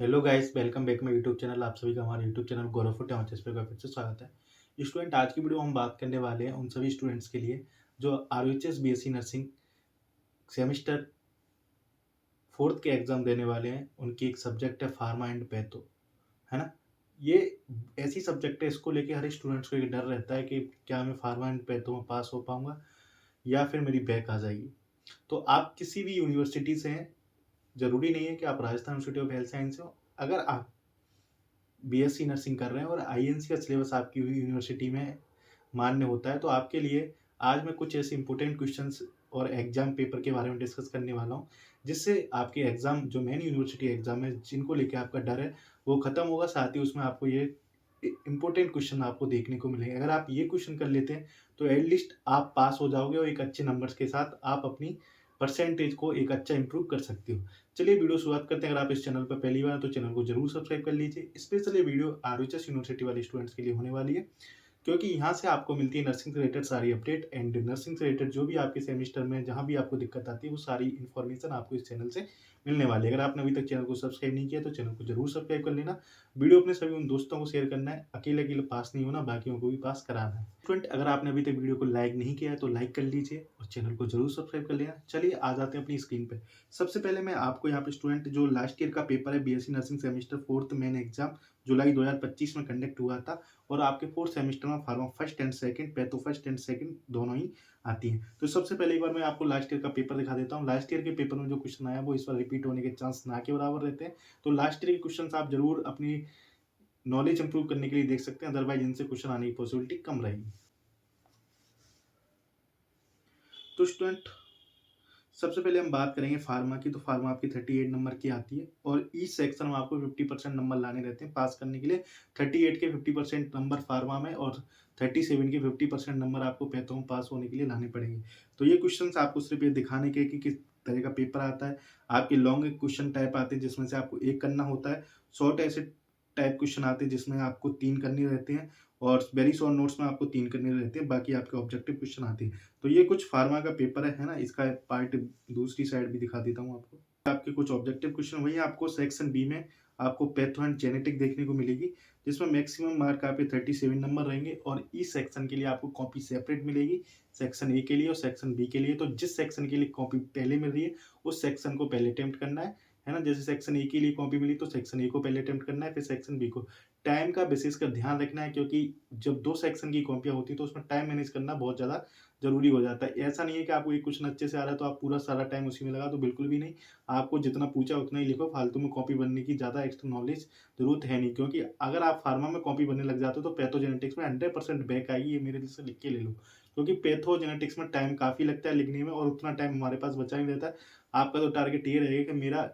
Hello guys, welcome back my YouTube channel. आप सभी का हमारे यूट्यूब चैनल गौरव फुट टेक्नोलॉजीज पे फिर से स्वागत है। स्टूडेंट, आज की वीडियो हम बात करने वाले हैं उन सभी स्टूडेंट्स के लिए जो RUHS BSc nursing semester fourth के एग्जाम देने वाले हैं। उनकी एक सब्जेक्ट है फार्मा एंड पैथो, है ना। ये ऐसी सब्जेक्ट है, इसको लेके हर स्टूडेंट्स को एक डर रहता है कि क्या मैं फार्मा एंड पैथो में पास हो पाऊंगा या फिर मेरी बैक आ जाएगी। तो आप किसी भी यूनिवर्सिटी से हैं, जरूरी नहीं है कि आप Rajasthan university of health science हो। अगर आप बीएससी नर्सिंग कर रहे हैं और आईएनसी का सिलेबस आपकी यूनिवर्सिटी में मान्य होता है, तो आपके लिए आज मैं कुछ ऐसे इंपॉर्टेंट क्वेश्चंस और एग्जाम पेपर के बारे में डिस्कस करने वाला हूं, जिससे आपके एग्जाम जो मेन यूनिवर्सिटी एग्जाम है जिनको लेके आपका डर है वो खत्म होगा। साथ ही उसमें आपको ये इंपॉर्टेंट क्वेश्चन आपको देखने को मिलेंगे। अगर आप ये क्वेश्चन कर लेते हैं तो एटलीस्ट आप पास हो जाओगे और एक अच्छे नंबर्स के साथ आप अपनी परसेंटेज को एक अच्छा इंप्रूव कर सकते हो। चलिए वीडियो शुरुआत करते हैं। अगर आप इस चैनल पर पहली बार हैं तो चैनल को जरूर सब्सक्राइब कर लीजिए। स्पेशल ये वीडियो आरयूएचएस यूनिवर्सिटी वाले स्टूडेंट्स के लिए होने वाली है, क्योंकि यहाँ से आपको मिलती है नर्सिंग से रिलेटेड सारी अपडेट एंड नर्सिंग से रिलेटेड जो भी आपके सेमेस्टर में जहाँ भी आपको दिक्कत आती है वो सारी इन्फॉर्मेशन आपको इस चैनल से मिलने वाली है। अगर आपने अभी तक चैनल को सब्सक्राइब नहीं किया तो चैनल को जरूर सब्सक्राइब कर लेना। वीडियो अपने सभी उन दोस्तों को शेयर करना है। अकेले अकेले पास नहीं होना, बाकियों को भी पास कराना है। स्टूडेंट, अगर आपने अभी तक वीडियो को लाइक नहीं किया है तो लाइक कर लीजिए और चैनल को जरूर सब्सक्राइब कर लेना। चलिए आ जाते हैं अपनी स्क्रीन पे। सबसे पहले मैं आपको यहाँ पे स्टूडेंट जो लास्ट ईयर का पेपर है BSc nursing semester fourth main exam जुलाई 2025 में कंडक्ट हुआ था, और आपके फोर्थ सेमेस्टर में pharma first and second, patho first and second दोनों ही आती हैं। तो सबसे पहले एक बार मैं आपको लास्ट ईयर का पेपर दिखा देता हूँ। लास्ट ईयर के पेपर में जो क्वेश्चन आया वो इस बार रिपीट होने के चांस ना के बराबर रहते हैं। तो लास्ट ईयर के क्वेश्चन आप जरूर अपनी नॉलेज इंप्रूव करने के लिए देख सकते हैं, अदरवाइज इनसे क्वेश्चन आने की पॉसिबिलिटी कम रहेगी। तो स्टूडेंट, सबसे पहले हम बात करेंगे फार्मा की। तो फार्मा आपकी 38 नंबर की आती है और ईच सेक्शन में आपको 50% नंबर लाने रहते हैं पास करने के लिए। 38 के 50% नंबर फार्मा में और 37 के 50% नंबर आपको पैथो में पास होने के लिए लाने पड़ेंगे। तो ये क्वेश्चन आपको सिर्फ ये दिखाने के कि किस तरह का पेपर आता है। आपके लॉन्ग क्वेश्चन टाइप आते हैं जिसमें से आपको एक करना होता है। शॉर्ट ऐसे टाइप क्वेश्चन आते हैं जिसमें आपको 3 करने रहते हैं, और वेरी शॉर्ट नोट्स में आपको 3 करने रहते हैं। बाकी आपके ऑब्जेक्टिव क्वेश्चन आते हैं। तो ये कुछ फार्मा का पेपर है ना। इसका पार्ट दूसरी साइड भी दिखा देता हूँ आपको। आपके कुछ ऑब्जेक्टिव क्वेश्चन वही आपको सेक्शन बी में आपको पैथो एंड जेनेटिक देखने को मिलेगी, जिसमें मैक्सिमम मार्क आपके 37 नंबर रहेंगे, और इस सेक्शन के लिए आपको कॉपी सेपरेट मिलेगी, सेक्शन ए के लिए और सेक्शन बी के लिए। तो जिस सेक्शन के लिए कॉपी पहले मिल रही है उस सेक्शन को पहले अटेम्प्ट करना है ना। जैसे सेक्शन ए के लिए कॉपी मिली तो सेक्शन ए को पहले अटेम्प्ट करना है, फिर सेक्शन बी को। टाइम का विशेष कर ध्यान रखना है, क्योंकि जब 2 सेक्शन की कॉपियाँ होती हैं तो उसमें टाइम मैनेज करना बहुत ज़्यादा ज़रूरी हो जाता है। ऐसा नहीं है कि आपको एक क्वेश्चन अच्छे से आ रहा है तो आप पूरा सारा टाइम उसी में लगा दो, बिल्कुल भी नहीं। आपको जितना पूछा उतना ही लिखो, फालतू में कॉपी बनने की ज़्यादा एक्स्ट्रा नॉलेज ज़रूरत है नहीं, क्योंकि अगर आप फार्मा में कॉपी बनने लग जाते हो तो पैथोजेनेटिक्स में 100% बैक आएगी। ये मेरे से लिख के ले लो, क्योंकि पैथोजेनेटिक्स में टाइम काफ़ी लगता है लिखने में और उतना टाइम हमारे पास बचा नहीं रहता है। आपका तो टारगेट ये रहेगा कि मेरा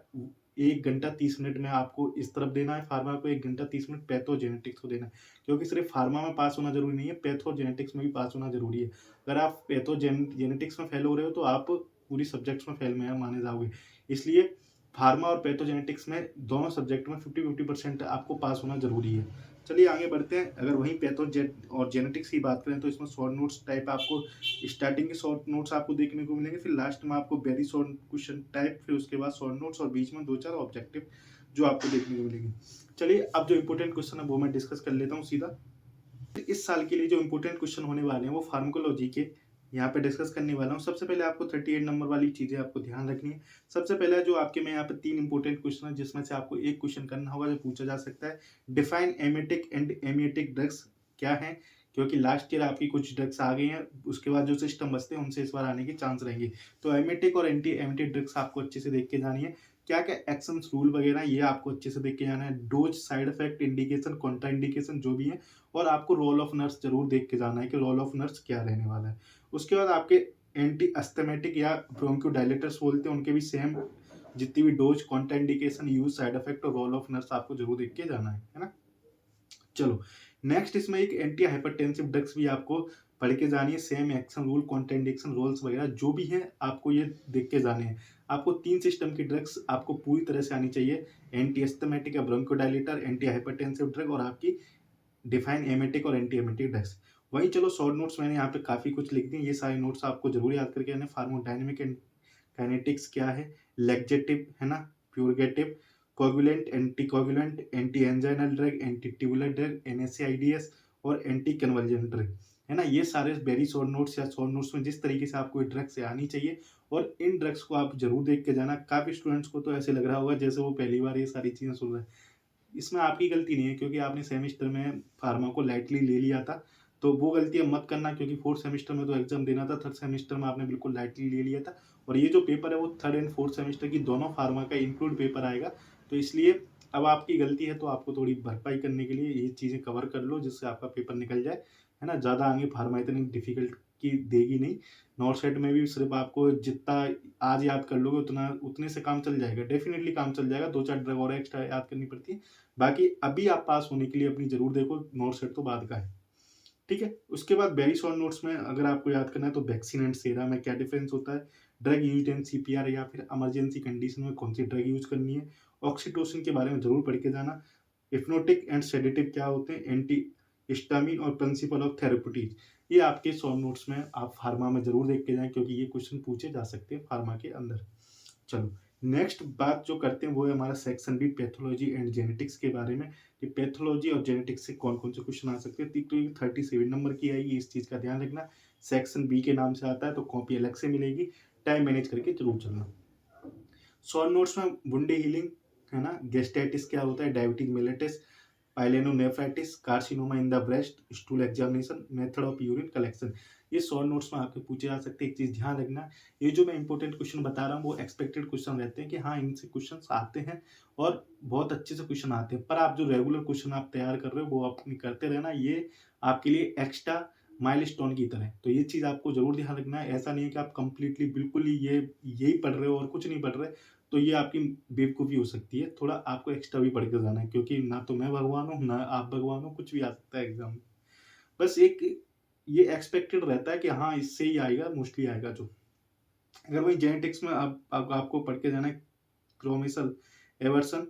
1 घंटा 30 मिनट में आपको इस तरफ देना है, फार्मा को 1 घंटा 30 मिनट पैथोजेनेटिक्स को देना है। क्योंकि सिर्फ फार्मा में पास होना ज़रूरी नहीं है, पैथोजेनेटिक्स में भी पास होना ज़रूरी है। अगर आप पैथोजेनेटिक्स में फेल हो रहे हो तो आप पूरी सब्जेक्ट्स में फेल में माने जाओगे। इसलिए फार्मा और पैथोजेनेटिक्स में दोनों सब्जेक्ट में 50-50% आपको पास होना ज़रूरी है। चलिए आगे बढ़ते हैं। अगर वहीं पैथोजेट और जेनेटिक्स की बात करें तो इसमें शॉर्ट नोट्स टाइप आपको स्टार्टिंग के शॉर्ट नोट्स आपको देखने को मिलेंगे, फिर लास्ट में आपको वेरी शॉर्ट क्वेश्चन टाइप, फिर उसके बाद शॉर्ट नोट्स और बीच में 2-4 ऑब्जेक्टिव जो आपको देखने को मिलेंगे। चलिए अब जो इंपॉर्टेंट क्वेश्चन है वो मैं डिस्कस कर लेता हूँ सीधा। इस साल के लिए जो इंपॉर्टेंट क्वेश्चन होने वाले हैं वो फार्माकोलॉजी के यहाँ पे डिस्कस करने वाला हूँ। सबसे पहले आपको 38 नंबर वाली चीज़ें आपको ध्यान रखनी है। सबसे पहले जो आपके में यहाँ पे 3 इंपॉर्टेंट क्वेश्चन है, जिसमें से आपको एक क्वेश्चन करना होगा जो पूछा जा सकता है। Define emetic and amitotic drugs क्या है, क्योंकि लास्ट ईयर आपकी कुछ ड्रग्स आ गई हैं, उसके बाद जो सिस्टम बचते हैं उनसे इस बार आने के चांस रहेंगे। तो एमेटिक और एंटी एमिटिक ड्रग्स आपको अच्छे से देख के जानी है। क्या क्या एक्शन रूल वगैरह ये आपको अच्छे से देख के जाना है। Dose, side effect, indication, Contra indication जो भी है, और आपको रोल ऑफ नर्स जरूर देख के जाना है कि रोल ऑफ नर्स क्या रहने वाला है। उसके बाद आपके एंटी अस्थमेटिक या ब्रोंकोडायलेटर्स बोलते हैं, उनके भी सेम जितनी भी dose, Contra indication, use, side effect और रोल ऑफ नर्स आपको जरूर देख के जाना है ना। चलो नेक्स्ट, इसमें एक एंटी हाइपरटेंसिव ड्रग्स भी आपको पढ़ के जानी है। Same action rule, contraindication, roles वगैरह जो भी हैं आपको ये देख के जाने हैं। आपको 3 सिस्टम की ड्रग्स आपको पूरी तरह से आनी चाहिए। एंटी एस्थमेटिक या ब्रोंकोडायलेटर, एंटी हाइपरटेंसिव ड्रग और आपकी डिफाइन एमेटिक और एंटी एमेटिक ड्रग्स। वहीं चलो शॉर्ट नोट्स मैंने यहाँ पे काफ़ी कुछ लिख दिए। ये सारे नोट्स आपको जरूर याद करके आने। फार्मोडायनेमिक एंड काइनेटिक्स क्या है, लैक्जेटिव है ना, purgative, coagulant, anticoagulant, anti anginal drug, anti tubular drug, NSAIDs और एंटी कन्वर्जन ड्रग, है ना? ये सारे वेरी शॉर्ट नोट्स या शॉर्ट नोट्स में जिस तरीके से आपको ये ड्रग्स आनी चाहिए और इन ड्रग्स को आप ज़रूर देख के जाना। काफ़ी स्टूडेंट्स को तो ऐसे लग रहा होगा जैसे वो पहली बार ये सारी चीज़ें सुन रहे हैं। इसमें आपकी गलती नहीं है क्योंकि आपने सेमेस्टर में फार्मा को लाइटली ले लिया था। तो वो गलती अब मत करना क्योंकि 4th सेमेस्टर में तो एग्ज़ाम देना था, 3rd सेमेस्टर में आपने बिल्कुल लाइटली ले लिया था और ये जो पेपर है वो 3rd एंड 4th सेमेस्टर की दोनों फार्मा का इंक्लूड पेपर आएगा। तो इसलिए अब आपकी गलती है तो आपको थोड़ी भरपाई करने के लिए ये चीज़ें कवर कर लो जिससे आपका पेपर निकल जाए, है ना? ज़्यादा आगे फार्मा इतनी डिफ़िकल्ट की देगी नहीं। नॉर्थ साइड में भी सिर्फ़ आपको जितना आज याद कर लोगे उतना उतने से काम चल जाएगा, डेफ़िनिटली काम चल जाएगा, 2-4 ड्रग और एक्स्ट्रा याद करनी पड़ती है। बाकी अभी आप पास होने के लिए अपनी ज़रूर देखो, नॉर्थ साइड तो बाद का है, ठीक है? उसके बाद वेरी शॉर्ट नोट्स में अगर आपको याद करना है तो वैक्सीन एंड सेरा में क्या डिफरेंस होता है, ड्रग यूज्ड इन सीपीआर या फिर इमरजेंसी कंडीशन में कौन-सी ड्रग यूज़ करनी है, ऑक्सीटोसिन के बारे में ज़रूर पढ़ के जाना, हिप्नोटिक एंड सेडेटिव क्या होते हैं, एंटी हिस्टामिन और प्रिंसिपल ऑफ थेरेप्यूटिक्स, ये आपके शॉर्ट नोट्स में आप फार्मा में ज़रूर देख के जाएँ क्योंकि ये क्वेश्चन पूछे जा सकते हैं फार्मा के अंदर। चलो, नेक्स्ट बात जो करते हैं वो है हमारा section B pathology and genetics के बारे में कि पैथोलॉजी और जेनेटिक्स से कौन-कौन से क्वेश्चन आ सकते हैं। तो ये 37 नंबर की आएगी, इस चीज़ का ध्यान रखना। सेक्शन बी के नाम से आता है तो कॉपी अलग से मिलेगी, टाइम मैनेज करके ज़रूर चलना। शॉर्ट नोट्स में वुंड हीलिंग, है ना? गैस्ट्राइटिस क्या होता है, diabetes mellitus, pyelonephritis, carcinoma in the breast, stool examination, method of urine collection, ये शॉर्ट नोट्स में आपके पूछे जा सकते हैं। एक चीज़ ध्यान रखना, ये जो मैं इंपॉर्टेंट क्वेश्चन बता रहा हूँ वो एक्सपेक्टेड क्वेश्चन रहते हैं कि हाँ, इनसे क्वेश्चंस आते हैं और बहुत अच्छे से क्वेश्चन आते हैं। पर आप जो रेगुलर क्वेश्चन आप तैयार कर रहे हो वो अपनी करते रहना, ये आपके लिए एक्स्ट्रा माइलस्टोन की तरह है। तो ये चीज़ आपको ज़रूर ध्यान रखना है। ऐसा नहीं है कि आप कंप्लीटली बिल्कुल ही ये यही पढ़ रहे हो और कुछ नहीं पढ़ रहे, तो ये आपकी बेवकूफ़ी हो सकती है। थोड़ा आपको एक्स्ट्रा भी पढ़ के जाना है क्योंकि ना तो मैं भगवान हूँ, ना आप भगवान हो, कुछ भी आ सकता है एग्ज़ाम में। बस एक ये एक्सपेक्टेड रहता है कि हाँ, इससे ही आएगा, मोस्टली आएगा जो। अगर वही जेनेटिक्स में आप आपको पढ़ के जाना है क्रोमोसोमल एवर्सन,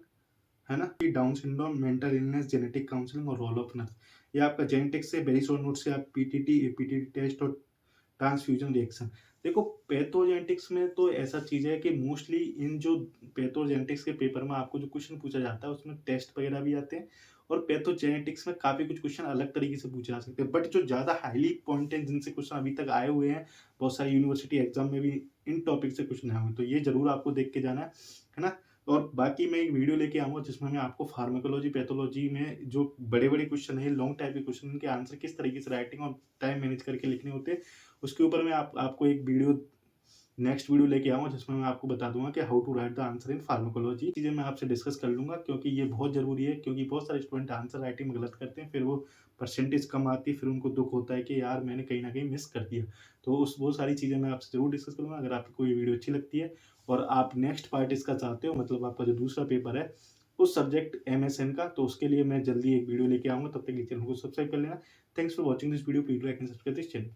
है ना? कि down syndrome, mental illness, genetic counselling और रोल ऑफ नर्स। ये आपका जेनेटिक्स से वेरी शॉर्ट नोट से आप पीटीटी, एपीटी टेस्ट और ट्रांसफ्यूजन रिएक्शन। देखो पैथोजेनेटिक्स में तो ऐसा चीज़ है कि मोस्टली इन जो पैथोजेनेटिक्स के पेपर में आपको जो क्वेश्चन पूछा जाता है उसमें टेस्ट वगैरह भी आते हैं और पैथोजेनेटिक्स में काफ़ी कुछ क्वेश्चन अलग तरीके से पूछे जा सकते हैं। बट जो ज़्यादा हाईली पॉइंट है जिनसे क्वेश्चन अभी तक आए हुए हैं, बहुत सारी यूनिवर्सिटी एग्जाम में भी इन टॉपिक से क्वेश्चन आए हुए हैं, तो ये ज़रूर आपको देख के जाना है ना? और बाकी मैं एक वीडियो लेके आऊँगा जिसमें मैं आपको फार्माकोलॉजी, पैथोलॉजी में जो बड़े-बड़े क्वेश्चन हैं, लॉन्ग टाइप के क्वेश्चन, उनके आंसर किस तरीके से राइटिंग और टाइम मैनेज करके लिखने होते हैं, उसके ऊपर मैं आपको एक वीडियो नेक्स्ट वीडियो लेके आऊँगा जिसमें मैं आपको बता दूँगा कि how to write the answer in pharmacology. चीज़ें मैं आपसे डिस्कस कर लूँगा क्योंकि ये बहुत ज़रूरी है क्योंकि बहुत सारे स्टूडेंट आंसर राइटिंग में गलत करते हैं, फिर वो परसेंटेज कम आती है, फिर उनको दुःख होता है कि यार मैंने कहीं न कहीं मिस कर दिया। तो उस वो सारी चीज़ें मैं आपसे ज़रूर डिस्कस करूँगा। अगर आपको ये वीडियो अच्छी लगती है और आप नेक्स्ट पार्ट इसका चाहते हो मतलब आपका जो दूसरा पेपर है, उस सब्जेक्ट एमएसएन का, तो उसके लिए मैं जल्दी एक वीडियो लेके आऊँगा। तब तक के लिए चैनल को सब्सक्राइब कर लेना। Thanks for watching this video. Please like and subscribe this channel.